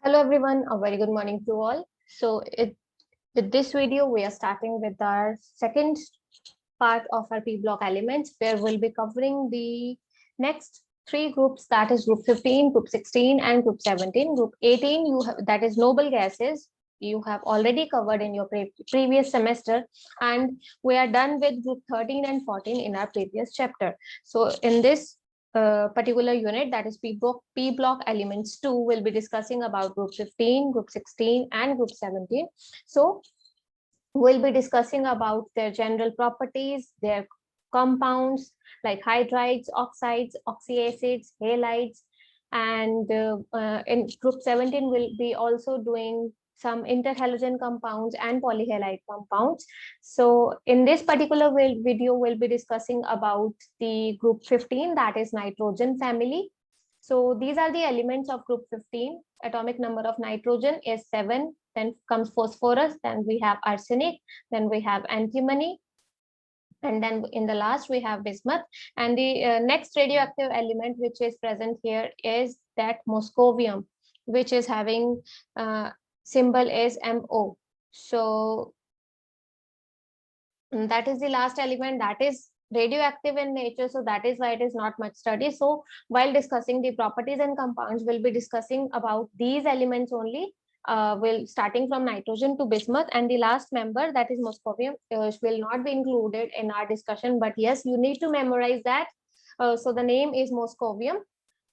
Hello everyone, a very good morning to all. With this video, we are starting with our second part of our P block elements, where we'll be covering the next three groups, that is group 15, group 16, and group 17. Group 18, that is noble gases, you have already covered in your previous semester, and we are done with group 13 and 14 in our previous chapter. So in this particular unit, that is P block elements 2, will be discussing about group 15, group 16, and group 17. So we'll be discussing about their general properties, their compounds like hydrides, oxides, oxyacids, halides, and in group 17 we'll be also doing some interhalogen compounds and polyhalide compounds. So in this particular video, we'll be discussing about the group 15, that is nitrogen family. So these are the elements of group 15. Atomic number of nitrogen is 7. Then comes phosphorus. Then we have arsenic. Then we have antimony. And then in the last we have bismuth. And the next radioactive element which is present here is that moscovium, which is having symbol is Mo. So that is the last element that is radioactive in nature, so that is why it is not much study. So while discussing the properties and compounds, we'll be discussing about these elements only. Will starting from nitrogen to bismuth, and the last member, that is moscovium, will not be included in our discussion, but yes, you need to memorize that. So the name is moscovium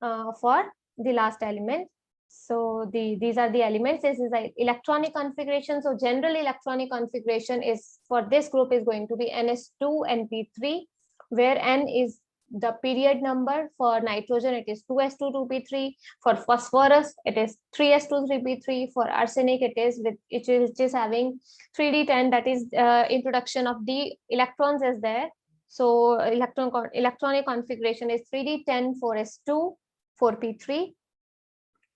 for the last element. So these are the elements. This is the electronic configuration. So general electronic configuration is for this group is going to be ns2 np3, where n is the period number. For nitrogen it is 2s2 2p3. For phosphorus it is 3s2 3p3. For arsenic it is having 3d10, that is introduction of the electrons is there. So electronic configuration is 3d10 4s2 4p3.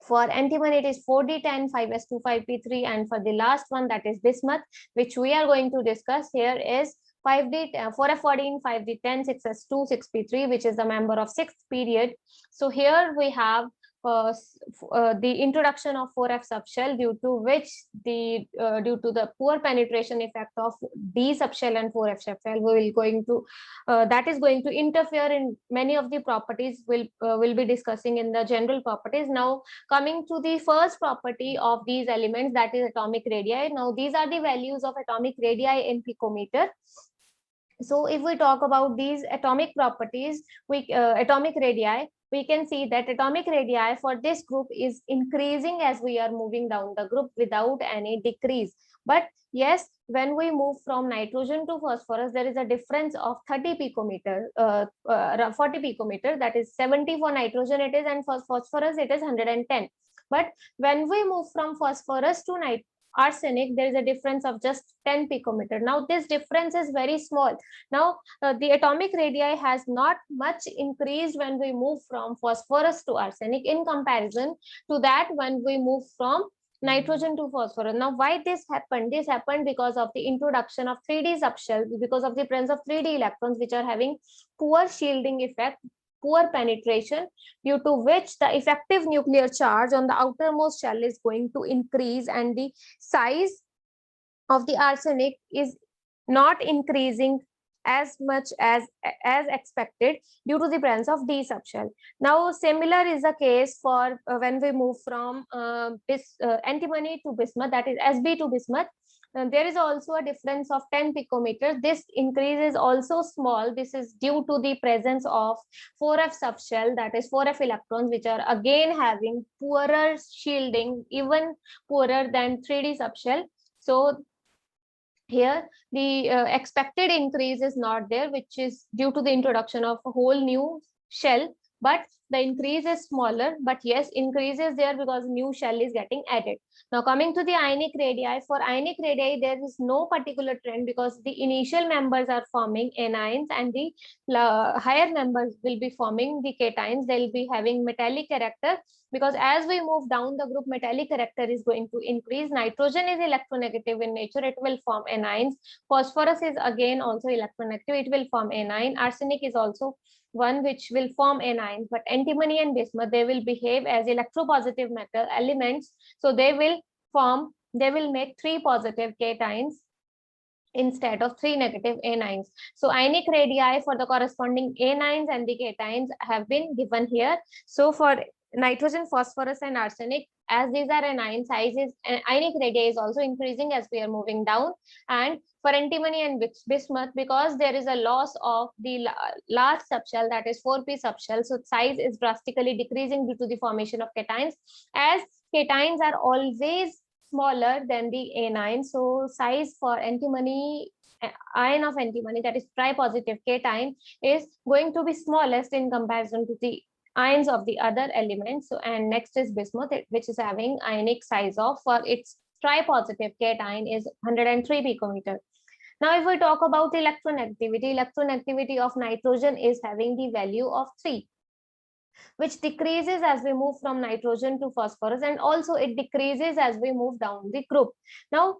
For antimony, it is 4d10 5s2 5p3, and for the last one, that is bismuth, which we are going to discuss here, is 5d 4f14 5d10 6s2 6p3, which is the member of sixth period. So here we have the introduction of 4f subshell, due to which due to the poor penetration effect of d subshell and 4f subshell, we will going to that is going to interfere in many of the properties we'll be discussing in the general properties. Now coming to the first property of these elements, that is atomic radii. Now these are the values of atomic radii in picometer. So if we talk about these atomic properties, atomic radii, we can see that atomic radii for this group is increasing as we are moving down the group without any decrease. But yes, when we move from nitrogen to phosphorus, there is a difference of 30 picometer, 40 picometer, that is 70 for nitrogen it is, and for phosphorus it is 110. But when we move from phosphorus to arsenic, there is a difference of just 10 picometer. Now this difference is very small. Now the atomic radii has not much increased when we move from phosphorus to arsenic in comparison to that when we move from nitrogen to phosphorus. Now why this happened? This happened because of the introduction of 3d subshell, because of the presence of 3d electrons, which are having poor shielding effect, poor penetration, due to which the effective nuclear charge on the outermost shell is going to increase, and the size of the arsenic is not increasing as much as expected due to the presence of d subshell. Now similar is the case for when we move from antimony to bismuth, that is Sb to bismuth. There is also a difference of 10 picometer. This increase is also small. This is due to the presence of 4f subshell, that is 4f electrons, which are again having poorer shielding, even poorer than 3d subshell. So here the expected increase is not there, which is due to the introduction of a whole new shell, but the increase is smaller. But yes, increase is there because new shell is getting added. Now coming to the ionic radii, for ionic radii there is no particular trend, because the initial members are forming anions, and the higher members will be forming the cations. They'll be having metallic character, because as we move down the group, metallic character is going to increase. Nitrogen is electronegative in nature, it will form anions. Phosphorus is again also electronegative, it will form anion. Arsenic is also one which will form anions, but antimony and bismuth, they will behave as electropositive metal elements. So they will make 3 positive cations instead of 3 negative anions. So ionic radii for the corresponding anions and the cations have been given here. So for nitrogen, phosphorus, and arsenic, as these are anion sizes, ionic radii is also increasing as we are moving down. And for antimony and bismuth, because there is a loss of the large subshell, that is 4p subshell, so size is drastically decreasing due to the formation of cations, as cations are always smaller than the anion. So size for antimony, ion of antimony, that is tri-positive cation, is going to be smallest in comparison to the ions of the other elements. So, and next is bismuth, which is having ionic size of, for its tri-positive cation, is 103 picometer. Now, if we talk about electronegativity of nitrogen is having the value of 3, which decreases as we move from nitrogen to phosphorus, and also it decreases as we move down the group. Now,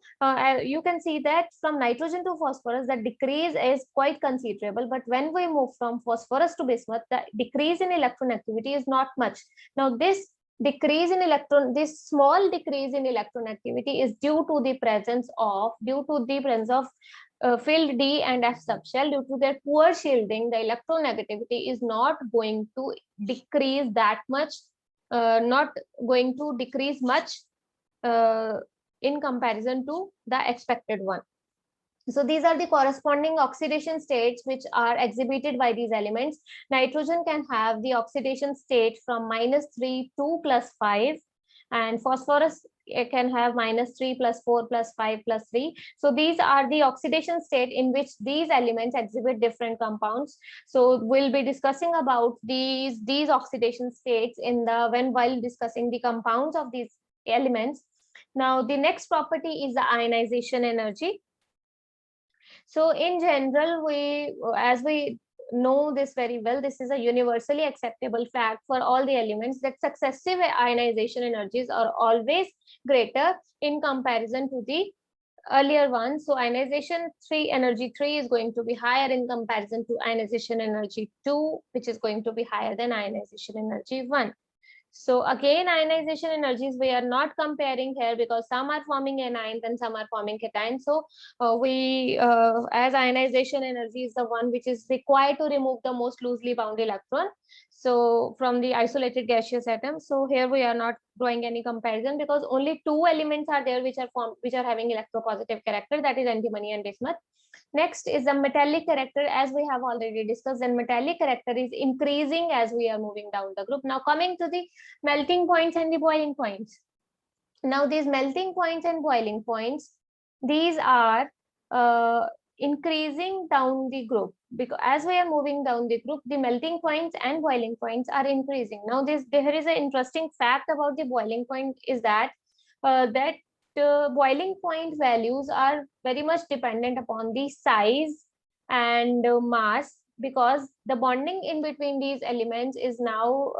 you can see that from nitrogen to phosphorus, the decrease is quite considerable, but when we move from phosphorus to bismuth, the decrease in electronegativity is not much. Now, this small decrease in electronegativity is due to the presence of filled D and F subshell. Due to their poor shielding, the electronegativity is not going to decrease that much, not going to decrease much in comparison to the expected one. So these are the corresponding oxidation states which are exhibited by these elements. Nitrogen can have the oxidation state from -3 to +5, and phosphorus, it can have -3 +4 +5 +3. So these are the oxidation state in which these elements exhibit different compounds. So we'll be discussing about these oxidation states while discussing the compounds of these elements. Now the next property is the ionization energy. So in general, as we know this very well, this is a universally acceptable fact for all the elements, that successive ionization energies are always greater in comparison to the earlier one. So ionization energy 3 is going to be higher in comparison to ionization energy 2, which is going to be higher than ionization energy 1. So again, ionization energies, we are not comparing here because some are forming anions and some are forming cations. So as ionization energy is the one which is required to remove the most loosely bound electron, so from the isolated gaseous atom. So here we are not drawing any comparison because only 2 elements are there which are having electropositive character, that is antimony and bismuth. Next is the metallic character. As we have already discussed, and metallic character is increasing as we are moving down the group. Now coming to the melting points and the boiling points. Now these melting points and boiling points, these are increasing down the group, because as we are moving down the group, the melting points and boiling points are increasing. Now there is an interesting fact about the boiling point, is that boiling point values are very much dependent upon the size and mass, because the bonding in between these elements is now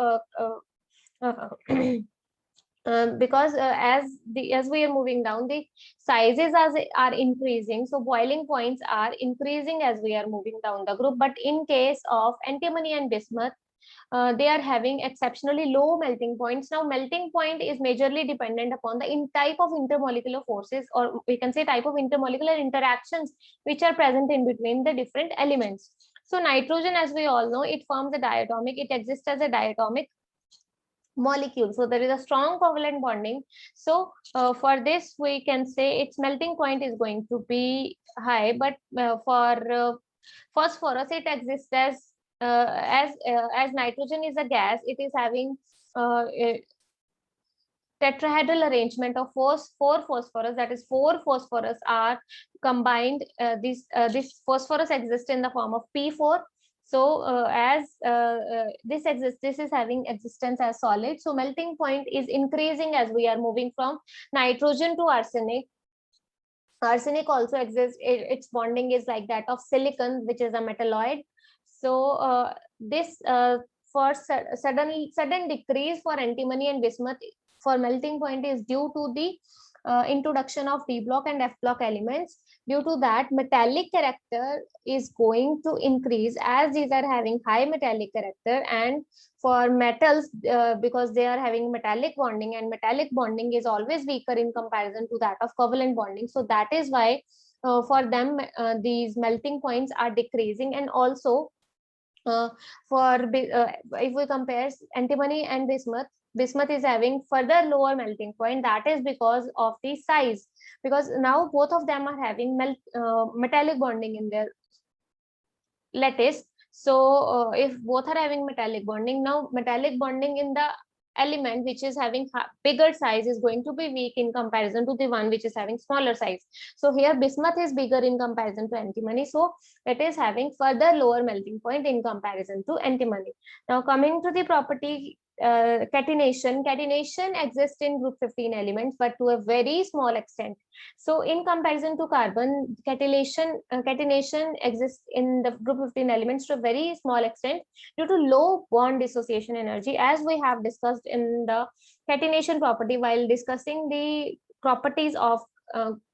because as we are moving down, the sizes are increasing, so boiling points are increasing as we are moving down the group. But in case of antimony and bismuth, they are having exceptionally low melting points. Now melting point is majorly dependent upon the type of intermolecular forces, or we can say type of intermolecular interactions which are present in between the different elements. So nitrogen, as we all know, it forms a diatomic, it exists as a diatomic molecule, so there is a strong covalent bonding. So for this we can say its melting point is going to be high, but for phosphorus, it exists as nitrogen is a gas, it is having a tetrahedral arrangement of four phosphorus, that is 4 phosphorus are combined. This phosphorus exists in the form of P4. So as this exists, this is having existence as solid. So melting point is increasing as we are moving from nitrogen to arsenic. Arsenic also exists, its bonding is like that of silicon, which is a metalloid. So this for sudden decrease for antimony and bismuth for melting point is due to the introduction of D block and F block elements. Due to that, metallic character is going to increase as these are having high metallic character, and for metals, because they are having metallic bonding, and metallic bonding is always weaker in comparison to that of covalent bonding. So that is why for them these melting points are decreasing. And also if we compare antimony and bismuth, bismuth is having further lower melting point. That is because of the size, because now both of them are having metallic bonding in their lattice. So if both are having metallic bonding, now metallic bonding in the element which is having bigger size is going to be weak in comparison to the one which is having smaller size. So here bismuth is bigger in comparison to antimony, so it is having further lower melting point in comparison to antimony. Now coming to the property catenation. Catenation exists in group 15 elements, but to a very small extent. So in comparison to carbon, catenation exists in the group 15 elements to a very small extent due to low bond dissociation energy, as we have discussed in the catenation property while discussing the properties of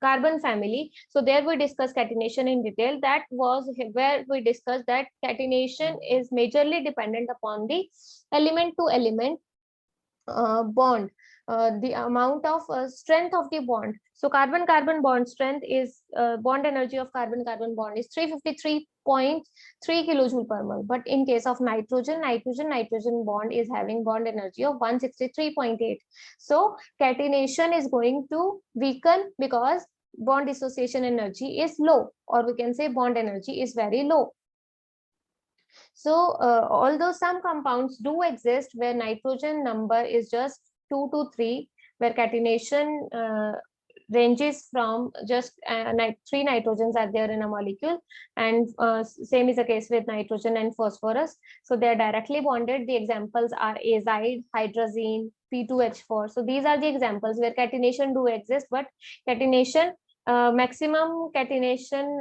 carbon family. So there we discussed catenation in detail. That was where we discussed that catenation is majorly dependent upon the element to element bond, the amount of strength of the bond. So carbon carbon bond strength is bond energy of carbon carbon bond is 353.3 kilojoule per mole, but in case of nitrogen bond is having bond energy of 163.8. so catenation is going to weaken because bond dissociation energy is low, or we can say bond energy is very low. So although some compounds do exist where nitrogen number is just 2 to 3, where catenation ranges from just 3 nitrogens are there in a molecule, and same is the case with nitrogen and phosphorus. So they are directly bonded. The examples are azide, hydrazine, P2H4. So these are the examples where catenation do exist, but catenation maximum catenation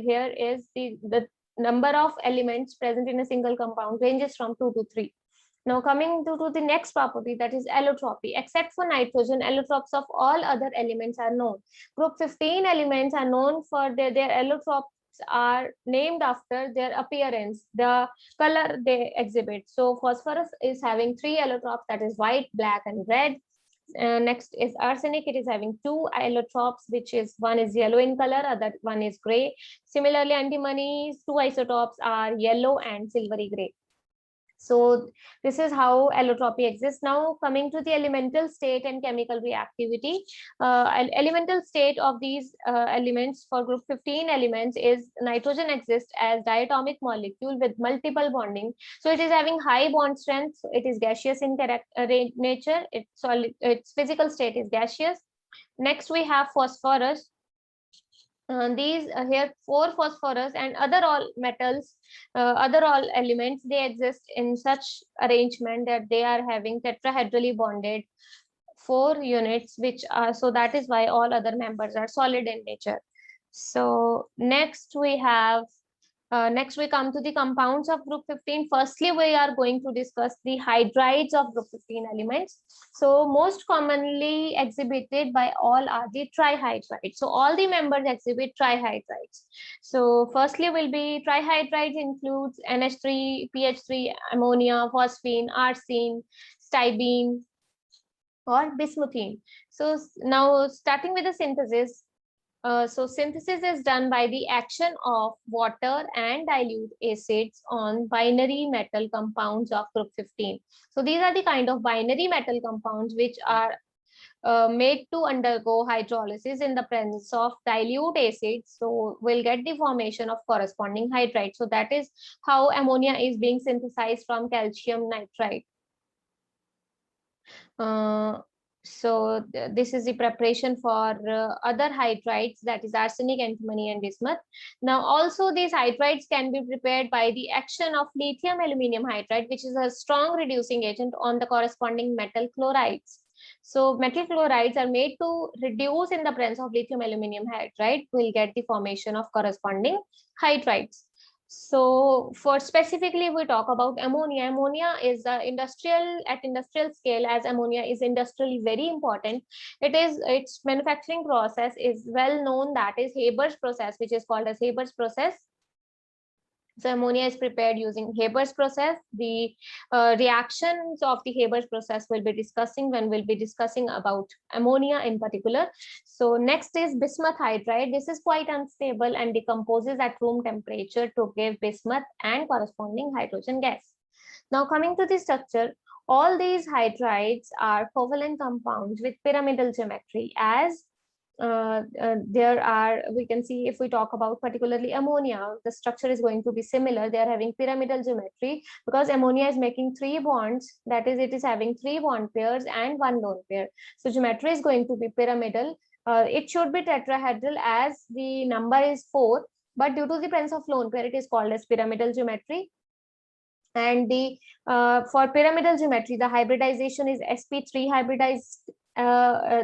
here is the number of elements present in a single compound ranges from 2 to 3. Now coming to the next property, that is allotropy. Except for nitrogen, allotropes of all other elements are known. Group 15 elements are known for their allotropes are named after their appearance, the color they exhibit. So phosphorus is having 3 allotropes, that is white, black, and red. Next is arsenic. It is having 2 allotropes, which is one is yellow in color, other one is gray. Similarly, antimony's 2 isotopes are yellow and silvery gray. So this is how allotropy exists. Now coming to the elemental state and chemical reactivity. Elemental state of these elements for group 15 elements is nitrogen exists as diatomic molecule with multiple bonding. So it is having high bond strength. It is gaseous in nature. Its physical state is gaseous. Next we have phosphorus. These here 4 phosphorus and other all metals, other all elements, they exist in such arrangement that they are having tetrahedrally bonded 4 units, which are, so that is why all other members are solid in nature. So next we have next we come to the compounds of group 15. Firstly, we are going to discuss the hydrides of group 15 elements. So most commonly exhibited by all are the trihydrides. So all the members exhibit trihydrides. So firstly will be trihydrides includes NH3, PH3, ammonia, phosphine, arsine, stibine, or bismuthine. So now starting with the synthesis. So synthesis is done by the action of water and dilute acids on binary metal compounds of group 15. So these are the kind of binary metal compounds which are made to undergo hydrolysis in the presence of dilute acids. So we'll get the formation of corresponding hydride. So that is how ammonia is being synthesized from calcium nitride. So this is the preparation for other hydrides, that is arsenic, antimony, and bismuth. Now also these hydrides can be prepared by the action of lithium aluminum hydride, which is a strong reducing agent on the corresponding metal chlorides. So metal chlorides are made to reduce in the presence of lithium aluminum hydride. We'll get the formation of corresponding hydrides. So for specifically, we talk about ammonia. Ammonia is at industrial scale, as ammonia is industrially very important. Its manufacturing process is well known, that is Haber's process, which is called as Haber's process. So ammonia is prepared using Haber's process. The reactions of the Haber's process will be discussing when we'll be discussing about ammonia in particular. So next is bismuth hydride. This is quite unstable and decomposes at room temperature to give bismuth and corresponding hydrogen gas. Now coming to the structure, all these hydrides are covalent compounds with pyramidal geometry. As there are, we can see, if we talk about particularly ammonia, the structure is going to be similar. They are having pyramidal geometry because ammonia is making 3 bonds, that is, it is having 3 bond pairs and 1 lone pair. So geometry is going to be pyramidal. It should be tetrahedral as the number is 4, but due to the presence of lone pair, it is called as pyramidal geometry. And the for pyramidal geometry, the hybridization is sp3 hybridized.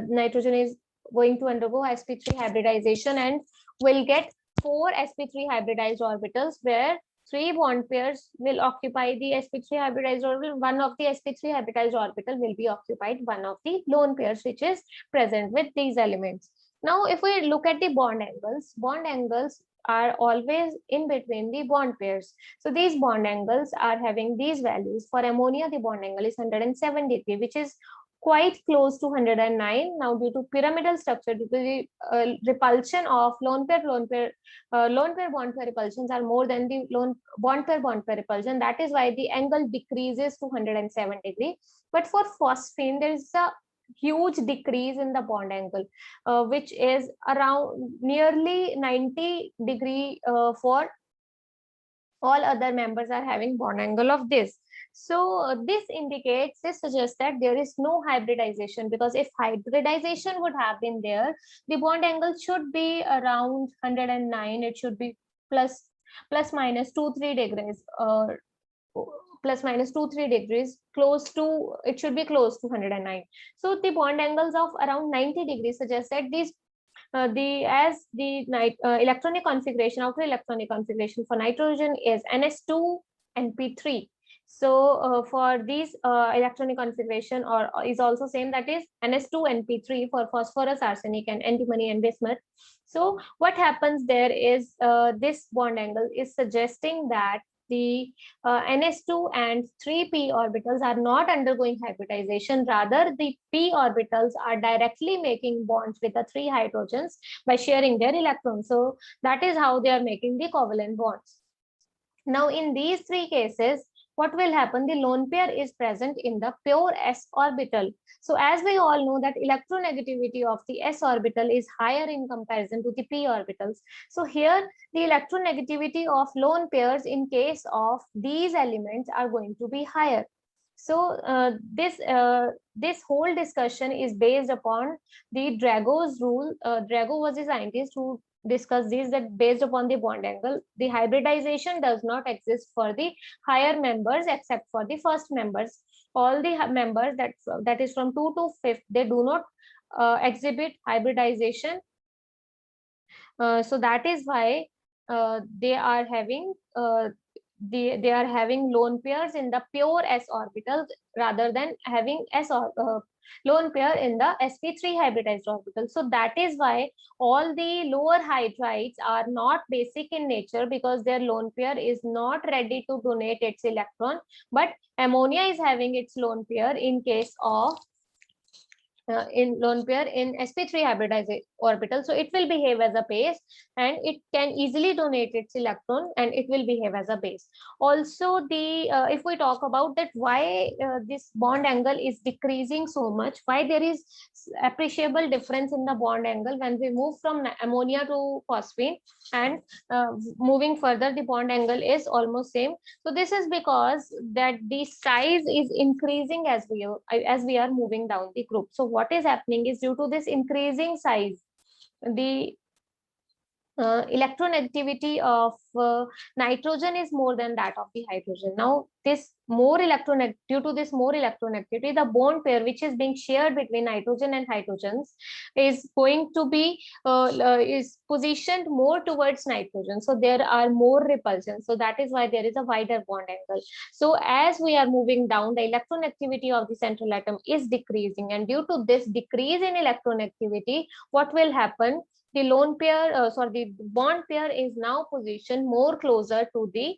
Nitrogen is going to undergo sp3 hybridization and will get 4 sp3 hybridized orbitals, where 3 bond pairs will occupy the sp3 hybridized orbital. One of the sp3 hybridized orbital will be occupied one of the lone pairs which is present with these elements. Now if we look at the bond angles are always in between the bond pairs. So these bond angles are having these values. For ammonia, the bond angle is 107 degree, which is quite close to 109. Now due to pyramidal structure, due to the repulsion of lone pair bond pair repulsions are more than the lone bond pair repulsion. That is why the angle decreases to 107 degree. But for phosphine, there is a huge decrease in the bond angle, which is around nearly 90 degree for all other members are having bond angle of this. So this suggests that there is no hybridization, because if hybridization would have been there, the bond angle should be around 109. It should be plus minus 2-3 degrees, or plus minus 2-3 degrees, close to, it should be close to 109. So the bond angles of around 90 degrees suggest that these electronic configuration, outer electronic configuration for nitrogen is ns2 np3. So for these electronic configuration or is also same, that is ns2 np3 for phosphorus, arsenic, and antimony and bismuth. So what happens there is this bond angle is suggesting that the ns2 and 3p orbitals are not undergoing hybridization. Rather, the p orbitals are directly making bonds with the 3 hydrogens by sharing their electrons. So that is how they are making the covalent bonds. Now in these 3 cases, what will happen? The lone pair is present in the pure s orbital. So as we all know that electronegativity of the s orbital is higher in comparison to the p orbitals. So here the electronegativity of lone pairs in case of these elements are going to be higher. So this whole discussion is based upon the Drago's rule. Drago was a scientist who discussed this, that based upon the bond angle, the hybridization does not exist for the higher members except for the first members. All the members that is from 2 to 5th, they do not exhibit hybridization. So that is why they are having they are having lone pairs in the pure s orbitals rather than having lone pair in the sp3 hybridized orbital. So that is why all the lower hydrides are not basic in nature, because their lone pair is not ready to donate its electron, but ammonia is having its lone pair in case of in lone pair in sp3 hybridized orbital. So it will behave as a base and it can easily donate its electron and it will behave as a base. Also, the if we talk about that why this bond angle is decreasing so much, why there is appreciable difference in the bond angle when we move from ammonia to phosphine, and moving further the bond angle is almost same. So this is because that the size is increasing as we are moving down the group. So what is happening is, due to this increasing size, the electronegativity of nitrogen is more than that of the hydrogen. Now this more electron due to this more electronegativity, the bond pair which is being shared between nitrogen and hydrogens is going to be is positioned more towards nitrogen, so there are more repulsions, so that is why there is a wider bond angle. So as we are moving down, the electronegativity of the central atom is decreasing, and due to this decrease in electronegativity, what will happen, the lone pair the bond pair is now positioned more closer to the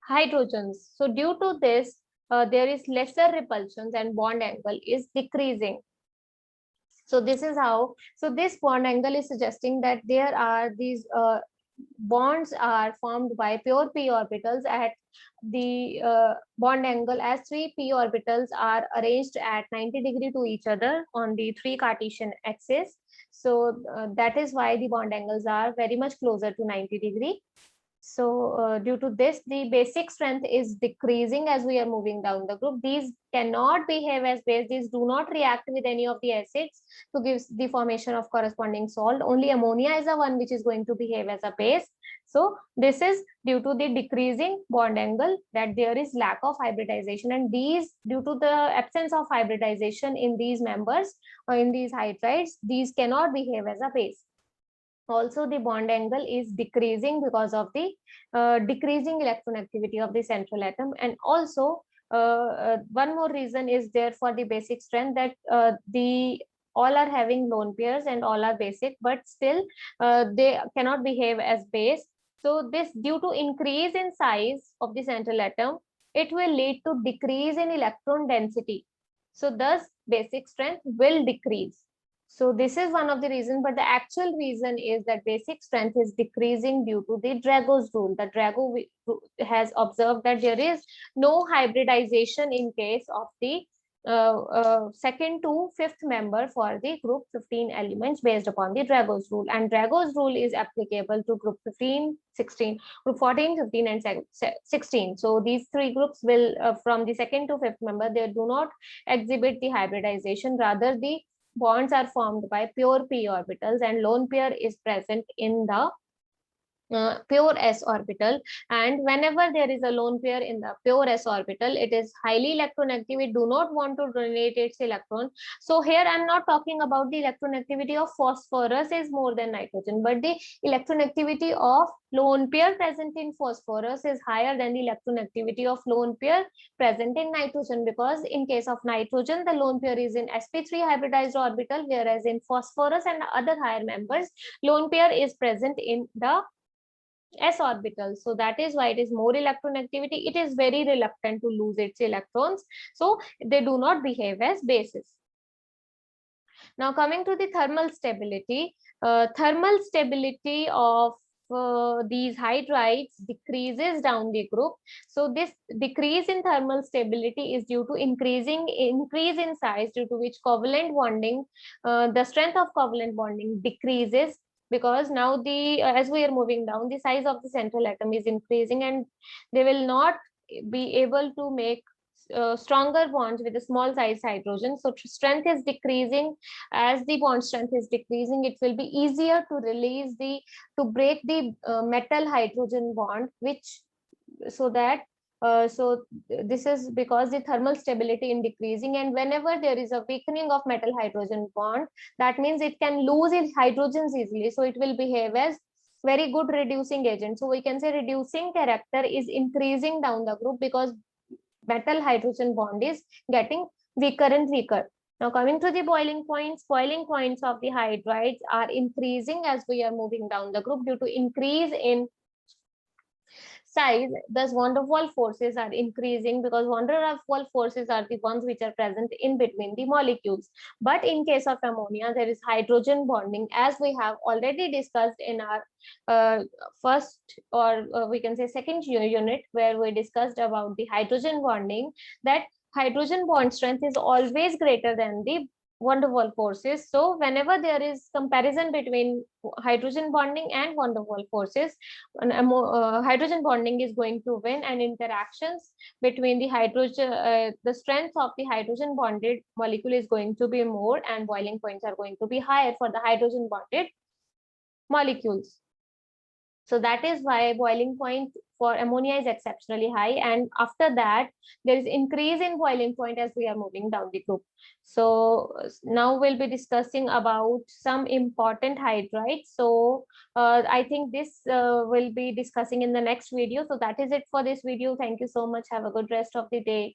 hydrogens. So due to this, there is lesser repulsions and bond angle is decreasing. So this is how, so this bond angle is suggesting that there are these bonds are formed by pure p orbitals at the bond angle, as three p orbitals are arranged at 90 degree to each other on the three Cartesian axis. So that is why the bond angles are very much closer to 90 degree. So due to this, the basic strength is decreasing as we are moving down the group. These cannot behave as base. These do not react with any of the acids to give the formation of corresponding salt. Only ammonia is the one which is going to behave as a base. So this is due to the decreasing bond angle, that there is lack of hybridization, and these, due to the absence of hybridization in these members or in these hydrides, these cannot behave as a base. Also, the bond angle is decreasing because of the decreasing electronegativity of the central atom. And also one more reason is there for the basic strength, that the all are having lone pairs and all are basic, but still they cannot behave as base. So this, due to increase in size of the central atom, it will lead to decrease in electron density. So thus basic strength will decrease. So this is one of the reasons, but the actual reason is that basic strength is decreasing due to the Drago's rule. The Drago has observed that there is no hybridization in case of the second to fifth member for the group 15 elements based upon the Drago's rule. And Drago's rule is applicable to group 15, 16, group 14, 15, and 16. So these three groups will, from the second to fifth member, they do not exhibit the hybridization. Rather, the bonds are formed by pure p orbitals, and lone pair is present in the pure s orbital. And whenever there is a lone pair in the pure s orbital, it is highly electronegative. We do not want to donate its electron. So here I'm not talking about the electronegativity of phosphorus is more than nitrogen, but the electronegativity of lone pair present in phosphorus is higher than the electronegativity of lone pair present in nitrogen, because in case of nitrogen, the lone pair is in sp3 hybridized orbital, whereas in phosphorus and other higher members, lone pair is present in the s orbital. So that is why it is more electronegativity. It is very reluctant to lose its electrons, so they do not behave as bases. Now coming to the thermal stability, thermal stability of these hydrides decreases down the group. So this decrease in thermal stability is due to increase in size, due to which covalent bonding, the strength of covalent bonding decreases, because now the as we are moving down, the size of the central atom is increasing, and they will not be able to make stronger bonds with a small size hydrogen. So strength is decreasing. As the bond strength is decreasing, it will be easier to release the, to break the metal hydrogen bond, which, so that so this is because the thermal stability in decreasing, and whenever there is a weakening of metal hydrogen bond, that means it can lose its hydrogens easily, so it will behave as very good reducing agent. So we can say reducing character is increasing down the group, because metal hydrogen bond is getting weaker and weaker. Now coming to the boiling points of the hydrides are increasing as we are moving down the group due to increase in size. Thus van der Waals forces are increasing, because van der Waals forces are the ones which are present in between the molecules. But in case of ammonia, there is hydrogen bonding, as we have already discussed in our first, or we can say second unit, where we discussed about the hydrogen bonding, that hydrogen bond strength is always greater than the van der Waals forces. So whenever there is comparison between hydrogen bonding and van der Waals forces, hydrogen bonding is going to win, and interactions between the hydrogen, the strength of the hydrogen bonded molecule is going to be more, and boiling points are going to be higher for the hydrogen bonded molecules. So that is why boiling point for ammonia is exceptionally high, and after that there is increase in boiling point as we are moving down the group. So now we'll be discussing about some important hydrides. So I think this will be discussing in the next video. So that is it for this video. Thank you so much. Have a good rest of the day.